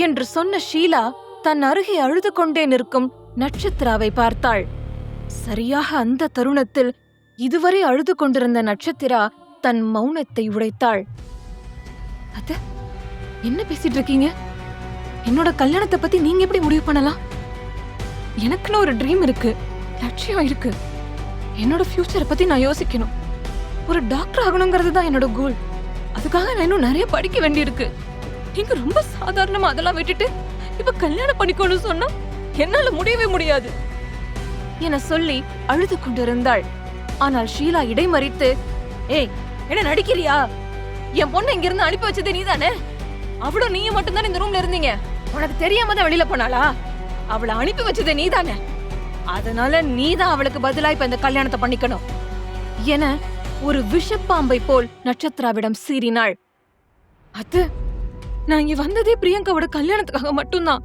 என்று சொன்ன ஷீலா தன் அருகே அழுது கொண்டே நிற்கும் நட்சத்திராவை பார்த்தாள். சரியாக அந்த தருணத்தில் இதுவரை அழுது கொண்டிருந்த நட்சத்திரா தன் மௌனத்தை உடைத்தாள். அத்த, என்ன பேசிட்டு இருக்கீங்க? என்னோட கல்யாணத்தை பத்தி நீங்க எப்படி முடிவு பண்ணலாம்? எனக்குன்னு ஒரு ட்ரீம் இருக்கு, லட்சியம் இருக்கு. என்னோட ஃபியூச்சரை பத்தி நான் யோசிக்கணும். ஒரு டாக்டர் ஆகணுங்கிறது தான் என்னோட கோல். அதுக்காக நான் இன்னும் நிறைய படிக்க வேண்டியிருக்கு. நீங்க ரொம்ப சாதாரணமா அதெல்லாம் விட்டுட்டு இப்ப கல்யாணம் பண்ணிக்கணும்னு சொன்னா என்னால முடியவே முடியாது என சொல்லி அழுது கொண்டிருந்தாள். ஆனால் ஷீலா இடைமறித்து, ஏய், என்ன நடிக்கிறியா? என் பொண்ணு இங்க இருந்து அனுப்பி வச்சதே நீதானே? அவளும் நீயும் மட்டும்தான் இந்த ரூம்ல இருந்தீங்க. உனக்கு தெரியாம தான் வெளியில போனாளா? அவளை அனுப்பி வச்சதே நீதானே. அதனால நீதான் அவளுக்கு பதிலா இப்ப இந்த கல்யாணத்தை பண்ணிக்கணும் என ஒரு விஷப்பாம்பை போல் நட்சத்திராவிடம் சீறினாள். அது நான் இங்க வந்ததே பிரியங்காவோட கல்யாணத்துக்காக மட்டும்தான்.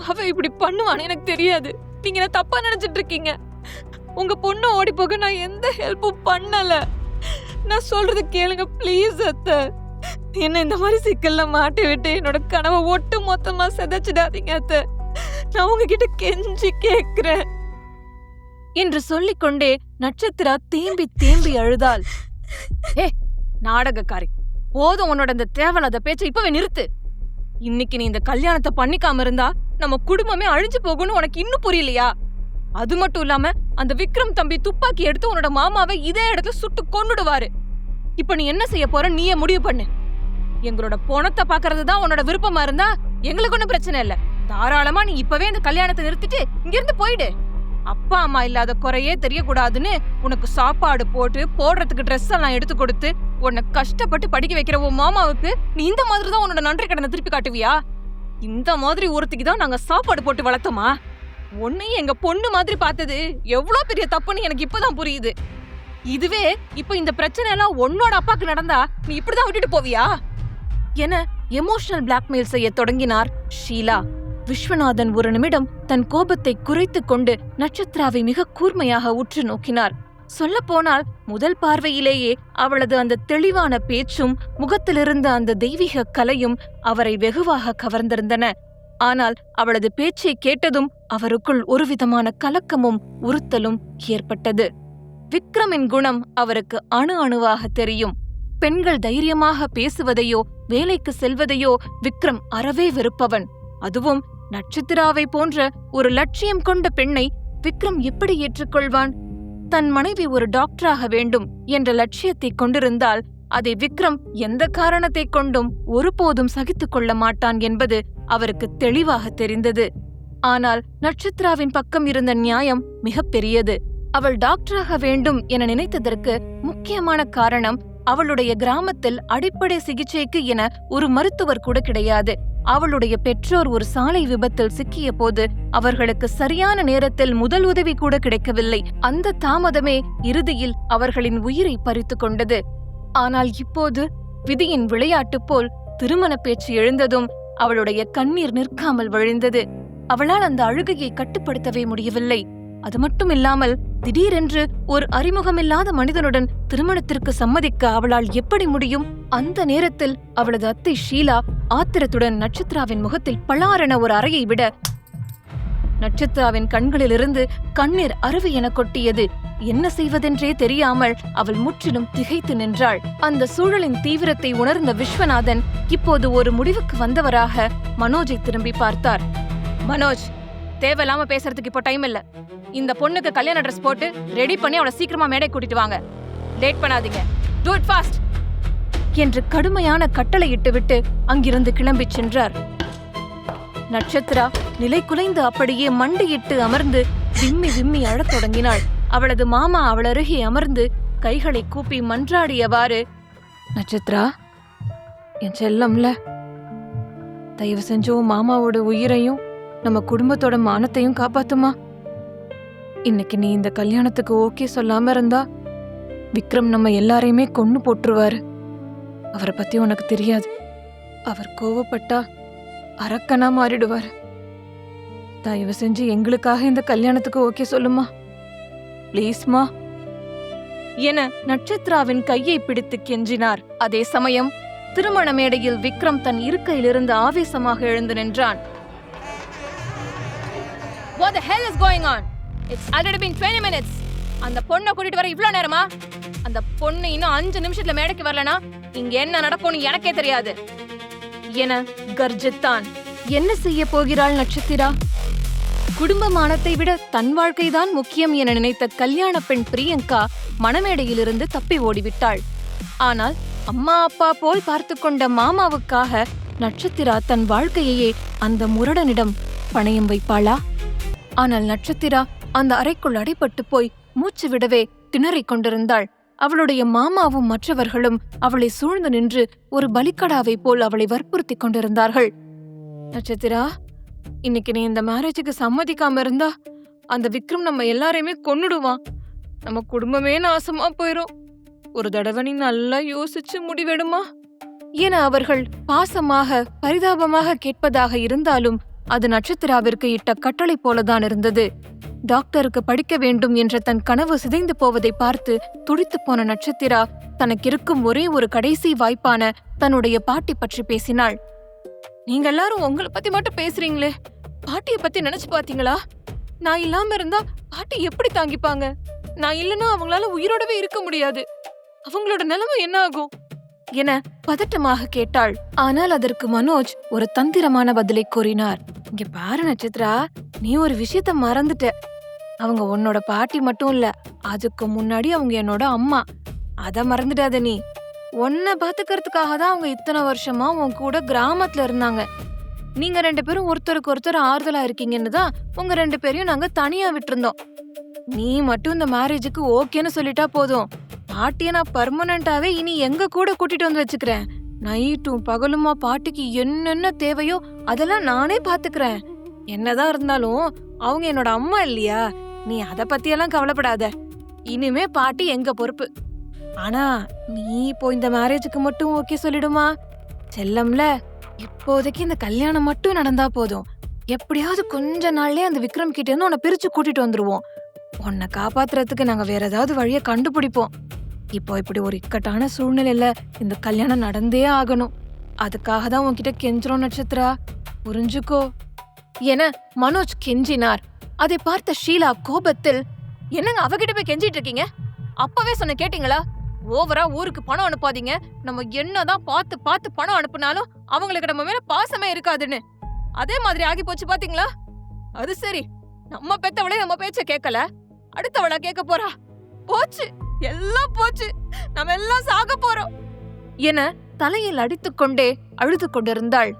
அவ இப்படி பண்ணுவான்னு எனக்கு தெரியாது. நீங்க என்ன தப்பா நினைச்சிட்டு இருக்கீங்க. உங்க பொண்ணு ஓடி போக நான் எந்த ஹெல்ப்பும் பண்ணல. நான் சொல்றது கேளுங்க ப்ளீஸ் அத்தை. என்ன இந்த மாதிரி சிக்கல்ல மாட்டி விட்டு என்னோட கனவை ஒட்டு மொத்தமா சிதைச்சிடாதீங்க அத்தை. நான் உங்ககிட்ட கெஞ்சி கேக்குறேன் என்று சொல்லிக்கொண்டே நட்சத்திரா தேம்பி தேம்பி அழுதாள். ஏ நாடகக்காரி, போதும் உன்னோட இந்த தேவையில்லாத பேச்சை இப்பவே நிறுத்து. இன்னைக்கு நீ இந்த கல்யாணத்தை பண்ணிக்காம இருந்தா நம்ம குடும்பமே அழிஞ்சு போகும்னு உனக்கு இன்னும் புரியலையா? அது மட்டும் இல்லாம அந்த விக்ரம் தம்பி துப்பாக்கி எடுத்து உன்னோட மாமாவை இதே இடத்துல சுட்டு கொன்னுடுவாரு. இப்ப நீ என்ன செய்ய போற நீயே முடிவு பண்ணு. எங்களோட பொணத்தை பாக்குறதுதான் உன்னோட விருப்பமா இருந்தா எங்களுக்கு ஒன்னும் பிரச்சனை இல்ல. தாராளமா நீ இப்பவே இந்த கல்யாணத்தை நிறுத்திட்டு இங்கிருந்து போயிடு. அப்பா அம்மா இல்லாத குறையே தெரியக்கூடாதுன்னு உனக்கு சாப்பாடு போட்டு போடுறதுக்கு ட்ரெஸ் எல்லாம் எடுத்து கொடுத்து உன்னை கஷ்டப்பட்டு படிக்க வைக்கிற உன் மாமாவுக்கு நீ இந்த மாதிரிதான் உன்னோட நன்றி கடனை திருப்பி காட்டுவியா? இந்த மாதிரி ஒருத்திக்குதான் நாங்க சாப்பாடு போட்டு வளர்த்தோமா? உன்னையும் எங்க பொண்ணு மாதிரி பார்த்தது எவ்வளவு பெரிய தப்புன்னு எனக்கு இப்பதான் புரியுது. இதுவே இப்ப இந்த பிரச்சனை எல்லாம் உன்னோட அப்பாக்கு நடந்தா நீ இப்படிதான் விட்டுட்டு போவியா என எமோஷனல் பிளாக்மெயில் செய்ய தொடங்கினார் ஷீலா. விஸ்வநாதன் ஒரு நிமிடம் தன் கோபத்தை குறைத்துக் கொண்டு நட்சத்திராவை மிக கூர்மையாக உற்று நோக்கினார். சொல்ல போனால் முதல் பார்வையிலேயே அவளது அந்த தெளிவான பேச்சும் முகத்திலிருந்த அந்த தெய்வீக கலையும் அவரை வெகுவாக கவர்ந்திருந்தன. ஆனால் அவளது பேச்சை கேட்டதும் அவருக்குள் ஒருவிதமான கலக்கமும் உறுத்தலும் ஏற்பட்டது. விக்ரமின் குணம் அவருக்கு அணு அணுவாக தெரியும். பெண்கள் தைரியமாக பேசுவதையோ வேலைக்கு செல்வதையோ விக்ரம் அறவே வெறுப்பவன். அதுவும் நட்சத்திராவை போன்ற ஒரு லட்சியம் கொண்ட பெண்ணை விக்ரம் எப்படி ஏற்றுக்கொள்வான்? தன் மனைவி ஒரு டாக்டராக வேண்டும் என்ற லட்சியத்தை கொண்டிருந்தால் அதை விக்ரம் எந்த காரணத்தை கொண்டும் ஒருபோதும் சகித்துக் கொள்ள மாட்டான் என்பது அவருக்கு தெளிவாக தெரிந்தது. ஆனால் நட்சத்திராவின் பக்கம் இருந்த நியாயம் மிக பெரியது. அவள் டாக்டராக வேண்டும் என நினைத்ததற்கு முக்கியமான காரணம் அவளுடைய கிராமத்தில் அடிப்படை சிகிச்சைக்கு என ஒரு மருத்துவர் கூட கிடையாது. அவளுடைய பெற்றோர் ஒரு சாலை விபத்தில் சிக்கிய போது அவர்களுக்கு சரியான நேரத்தில் முதல் உதவி கூட கிடைக்கவில்லை. அந்த தாமதமே இறுதியில் அவர்களின் உயிரை பறித்து கொண்டது. ஆனால் இப்போது விதியின் விளையாட்டு போல் திருமண பேச்சு எழுந்ததும் அவளுடைய கண்ணீர் நிற்காமல் வழிந்தது. அவளால் அந்த அழுகையை கட்டுப்படுத்தவே முடியவில்லை. அது மட்டும் இல்லாமல் திடீரென்று ஒரு அறிமுகமில்லாத மனிதனுடன் திருமணத்திற்கு சம்மதிக்க அவளால் எப்படி முடியும்? அந்த நேரத்தில் அவளது அத்தை ஷீலா ஆத்திரத்துடன் நட்சத்திராவின் முகத்தில் பளாரென ஒரு அறையை விட நட்சத்திராவின் கண்களிலிருந்து கண்ணீர் அருவி என கொட்டியது. என்ன செய்வதென்றே தெரியாமல் அவள் முற்றிலும் திகைத்து நின்றாள். அந்த சூழலின் தீவிரத்தை உணர்ந்த விஸ்வநாதன் இப்போது ஒரு முடிவுக்கு வந்தவராக மனோஜை திரும்பி பார்த்தார். மனோஜ், தேவையில்லாம பேசுறதுக்கு இப்போ டைம் இல்ல. இந்த பொண்ணுக்கு கல்யாண ட்ரெஸ் போட்டு ரெடி பண்ணி அவளை சீக்கிரமா மேடை கூட்டிட்டு வாங்க. லேட் பண்ணாதீங்க. டூ இட் ஃபாஸ்ட் என்று கடுமையான கட்டளையிட்டு விட்டு அங்கிருந்து கிளம்பிச் சென்றார். நட்சத்திரா நிலை குலைந்து அப்படியே மண்டியிட்டு அமர்ந்து விம்மி விம்மி அழத் தொடங்கினாள். அவளது மாமா அவள் அருகே அமர்ந்து கைகளை கூப்பி மன்றாடியவாறு, நட்சத்திரா, என் செல்லம்ல, தயவு செஞ்சோ மாமாவோட உயிரையும் நம்ம குடும்பத்தோட மானத்தையும் காப்பாத்துமா. இன்னைக்கு நீ இந்த கல்யாணத்துக்கு ஓகே சொல்லாம இருந்தா விக்ரம் நம்ம எல்லாரையுமே கொன்னு போட்டுருவாரு. அவரை பத்தி உனக்கு தெரியாது. அவர் கோவப்பட்டா அரக்கனா மாறிடுவார். தயவு செஞ்சு எங்களுக்காக இந்த கல்யாணத்துக்கு ஓகே சொல்லுமா, பிளீஸ்மா என நட்சத்திராவின் கையை பிடித்து கெஞ்சினார். அதே சமயம் திருமண மேடையில் விக்ரம் தன் இருக்கையிலிருந்து ஆவேசமாக எழுந்து நின்றான். What the hell is going on? It's already been 20 minutes. அந்த பொண்ணை கூட்டிட்டு வர இவ்ளோ நேரமா? அந்த பொண்ணு இன்னும் 5 நிமிஷத்துல மேடைக்கு வரலனா இங்க என்ன நடக்கும்னு எனக்கே தெரியாது என கர்ஜித்தான். என்ன செய்ய போகிறாள் நட்சத்திரா? குடும்ப மானத்தை விட தன் வாழ்க்கைதான் முக்கியம் என நினைத்த கல்யாண பெண் பிரியங்கா மணமேடையிலிருந்து தப்பி ஓடிவிட்டாள். ஆனால் அம்மா அப்பா போல் பார்த்து கொண்ட மாமாவுக்காக நட்சத்திரா தன் வாழ்க்கையையே அந்த முரடனிடம் பணயம் வைப்பாளா? ஆனால் நட்சத்திரா அந்த அறைக்குள் அடைபட்டு போய் மூச்சு விடவே திணறிக் கொண்டிருந்தாள். அவளுடைய மாமாவும் மற்றவர்களும் அவளை சூழ்ந்து நின்று ஒரு பலிக்கடாவை போல் அவளை வற்புறுத்தி கொண்டிருந்தார்கள். நட்சத்திரா, இன்னைக்கு நீ இந்த மேரேஜுக்கு சம்மதிக்காம இருந்தா அந்த விக்ரம் நம்ம எல்லாரையுமே கொன்னுடுவான். நம்ம குடும்பமே நாசமா போயிரும். ஒரு தடவை நீ நல்லா யோசிச்சு முடிவெடுமா என அவர்கள் பாசமாக பரிதாபமாக கேட்பதாக இருந்தாலும் அது நட்சத்திராவிற்கு இட்ட கட்டளை போலதான் இருந்தது. டாக்டருக்கு படிக்க வேண்டும் என்ற தன் கனவு சிதைந்து போவதை பார்த்து துடித்து போன நட்சத்திரா தனக்கிருக்கும் ஒரே ஒரு கடைசி வாய்ப்பான தன்னுடைய பாட்டி பற்றி பேசினாள். நீங்க எல்லாரும் உங்களை பத்தி மட்டும் பேசுறீங்களே, பாட்டிய பத்தி நினைச்சு பாத்தீங்களா? நான் இல்லாம இருந்தா பாட்டி எப்படி தாங்கிப்பாங்க? நான் இல்லைன்னா அவங்களால உயிரோடவே இருக்க முடியாது. அவங்களோட நிலைமை என்ன ஆகும் என பதட்டமாக கேட்டாள். ஆனால் அதற்கு மனோஜ் ஒரு தந்திரமான பதிலை கூறினார். இங்க பாரு நட்சத்திரா, நீ ஒரு விஷயத்த மறந்துட்ட. அவங்க உன்னோட பாட்டி மட்டும் இல்ல, அதுக்கு முன்னாடி அவங்க என்னோட அம்மா. அத மறந்துடாத நீ. உன்னை பாத்துக்கிறதுக்காக தான் அவங்க இத்தனை வருஷமா உன் கூட கிராமத்துல இருந்தாங்க. நீங்க 2 பேரும் ஒருத்தருக்கு ஒருத்தர் ஆறுதலா இருக்கீங்கன்னு தான் உங்க 2 பேரையும் நாங்க தனியா விட்டுருந்தோம். நீ மட்டும் இந்த மேரேஜுக்கு ஓகேன்னு சொல்லிட்டா போதும். பாட்டிய நான் பர்மனண்டாவே இனி எங்க கூட கூட்டிட்டு வந்து வச்சுக்கிறேன். நைட்டும் பகலுமா பாட்டிக்கு என்னென்ன தேவையோ அதெல்லாம் நானே பாத்துக்கிறேன். என்னதான் இருந்தாலும் அவங்க என்னோட அம்மா இல்லையா? நீ அத பத்தியெல்லாம் கவலைப்படாத. இனிமே பாட்டி எங்க பொறுப்பு. ஆனா நீ இப்போ இந்த மேரேஜுக்கு மட்டும் ஓகே சொல்லிடுமா செல்லம்ல? இப்போதைக்கு இந்த கல்யாணம் மட்டும் நடந்தா போதும். எப்படியாவது கொஞ்ச நாள்லயே அந்த விக்ரம் கிட்ட இருந்து உன்னை பிரிச்சு கூட்டிட்டு வந்துருவோம். உன்னை காப்பாத்துறதுக்கு நாங்க வேற ஏதாவது வழிய கண்டுபிடிப்போம். இப்போ இப்படி ஒரு இக்கட்டான சூழ்நிலையில இந்த கல்யாணம் நடந்தே ஆகணும். அதுக்காக தான் உன்கிட்ட கெஞ்சுறோம் நட்சத்திரா, புரிஞ்சுக்கோ என மனோஜ் கெஞ்சினார். அதை பார்த்த ஷீலா கோபத்தில், என்னங்க அவகிட்ட போய் கெஞ்சிட்டு இருக்கீங்க? அப்பவே சொன்ன கேட்டீங்களா? ஓவரா ஊருக்கு பணம் அனுப்பாதீங்க. நம்ம என்னதான் பார்த்து பார்த்து பணம் அனுப்புனாலும் அவங்களுக்கு நம்ம மேல பாசமே இருக்காதுன்னு. அதே மாதிரி ஆகி போச்சு பாத்தீங்களா? அது சரி, நம்ம பெத்தவளே நம்ம பேச்ச கேட்கல, அடுத்தவளா கேட்க போறா. போச்சு, எல்லாம் போச்சு, நம்ம எல்லாம் சாக போறோம் என தலையில் அடித்துக்கொண்டே அழுது கொண்டிருந்தாள்.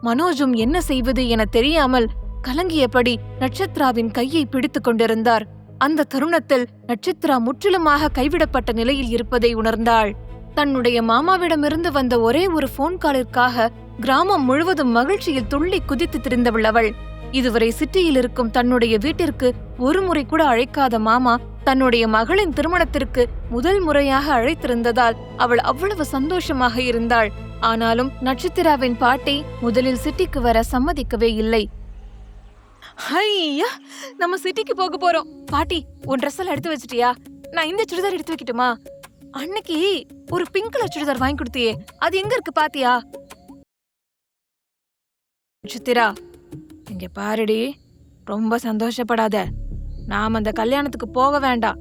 மனோஜும் என்ன செய்வது என தெரியாமல் கலங்கியபடி நட்சத்திராவின் கையை பிடித்துக் கொண்டிருந்தார். அந்த தருணத்தில் நட்சத்திரா முற்றிலுமாக கைவிடப்பட்ட நிலையில் இருப்பதை உணர்ந்தாள். தன்னுடைய மாமாவிடமிருந்து வந்த ஒரே ஒரு போன் காலிற்காக கிராமம் முழுவதும் மகிழ்ச்சியில் துள்ளி குதித்து திரிந்தவள் அவள். இதுவரை சிட்டியில் இருக்கும் தன்னுடைய வீட்டிற்கு ஒரு முறை கூட அழைக்காத மாமா தன்னுடைய மகளின் திருமணத்திற்கு முதல் முறையாக அழைத்திருந்ததால் அவள் அவ்வளவு சந்தோஷமாக இருந்தாள். ஆனாலும் நட்சத்திராவின் பாட்டி முதலில் சிட்டிக்கு வர சம்மதிக்கவே இல்லை. ஐயா, நம்ம சிட்டிக்கு போக போறோம். பாட்டி, உன் ட்ரெஸ் எல்லாம் எடுத்து வச்சிட்டியா? நான் இந்த சுடிதார் எடுத்து வைக்கட்டுமா? அன்னைக்கு ஒரு பிங்க் கலர் சுடிதார் வாங்கி கொடுத்தியே, அது எங்க இருக்கு பாத்தியா? நட்சத்திரா, இங்க பாருடி, ரொம்ப சந்தோஷப்படாத. நாம அந்த கல்யாணத்துக்கு போக வேண்டாம்.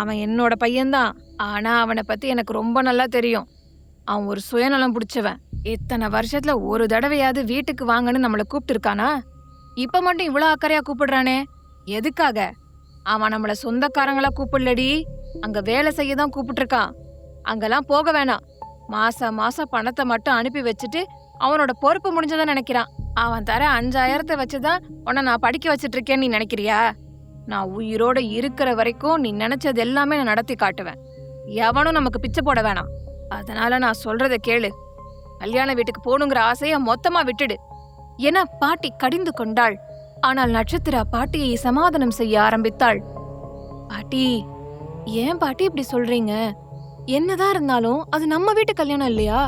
அவன் என்னோட பையன்தான். ஆனா அவனை பத்தி எனக்கு ரொம்ப நல்லா தெரியும். அவன் ஒரு சுயநலம் பிடிச்சவன். இத்தனை வருஷத்துல ஒரு தடவையாவது வீட்டுக்கு வாங்கன்னு நம்மள கூப்பிட்டு இருக்கானா? இப்ப மட்டும் இவ்வளவு அக்கறையா கூப்பிடுறானே, எதுக்காக? அவன் நம்மள சொந்தக்காரங்களா கூப்பிடலடி, அங்க வேலை செய்யதான் கூப்பிட்டு இருக்கான். அங்கெல்லாம் போக வேணாம். மாசம் மாசம் பணத்தை மட்டும் அனுப்பி வச்சுட்டு அவனோட பொறுப்பு முடிஞ்சதான் நினைக்கிறான். அவன் தர 5000 வச்சுதான் உன்னை நான் படிக்க வச்சிட்டு இருக்கேன்னு நீ நினைக்கிறியா? நான் உயிரோட இருக்கிற வரைக்கும் நீ நினைச்சது எல்லாமே நான் நடத்தி காட்டுவேன். எவனும் நமக்கு பிச்சை போட வேணாம். அதனால நான் சொல்றத கேளு. கல்யாண வீட்டுக்கு போகணுங்கிற ஆசைய மொத்தமா விட்டுடு என பாட்டி கடிந்து கொண்டாள். ஆனால் நட்சத்திரா பாட்டியை சமாதானம் செய்ய ஆரம்பித்தாள். பாட்டி, ஏன் பாட்டி இப்படி சொல்றீங்க? என்னதான் இருந்தாலும் அது நம்ம வீட்டு கல்யாணம் இல்லையா?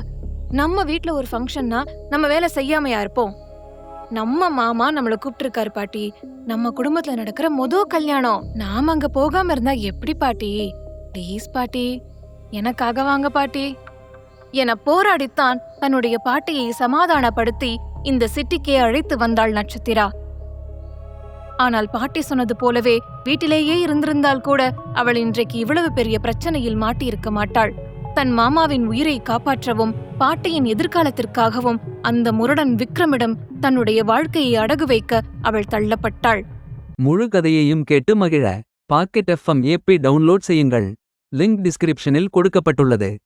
நம்ம வீட்ல ஒரு ஃபங்க்ஷன்னா நம்ம வேலை செய்யாமையா இருப்போம்? நம்ம மாமா நம்மள கூப்பிட்டு இருக்காரு பாட்டி. நம்ம குடும்பத்துல நடக்கிற முதல் கல்யாணம். நாம அங்க போகாம இருந்தா எப்படி பாட்டி? ப்ளீஸ் பாட்டி, எனக்காக வாங்க பாட்டி என போராடித்தான் தன்னுடைய பாட்டியை சமாதானப்படுத்தி இந்த சிட்டிக்கே அழைத்து வந்தாள் நட்சத்திரா. ஆனால் பாட்டி சொன்னது போலவே வீட்டிலேயே இருந்திருந்தால் கூட அவள் இன்றைக்கு இவ்வளவு பெரிய பிரச்சனையில் மாட்டியிருக்க மாட்டாள். தன் மாமாவின் உயிரை காப்பாற்றவும் பாட்டியின் எதிர்காலத்திற்காகவும் அந்த முரடன் விக்ரமிடம் தன்னுடைய வாழ்க்கையை அடகு வைக்க அவள் தள்ளப்பட்டாள். முழு கதையையும் கேட்டு மகிழ பாக்கெட் FM ஆப்பை டவுன்லோட் செய்யுங்கள். லிங்க் டிஸ்கிரிப்ஷனில் கொடுக்கப்பட்டுள்ளது.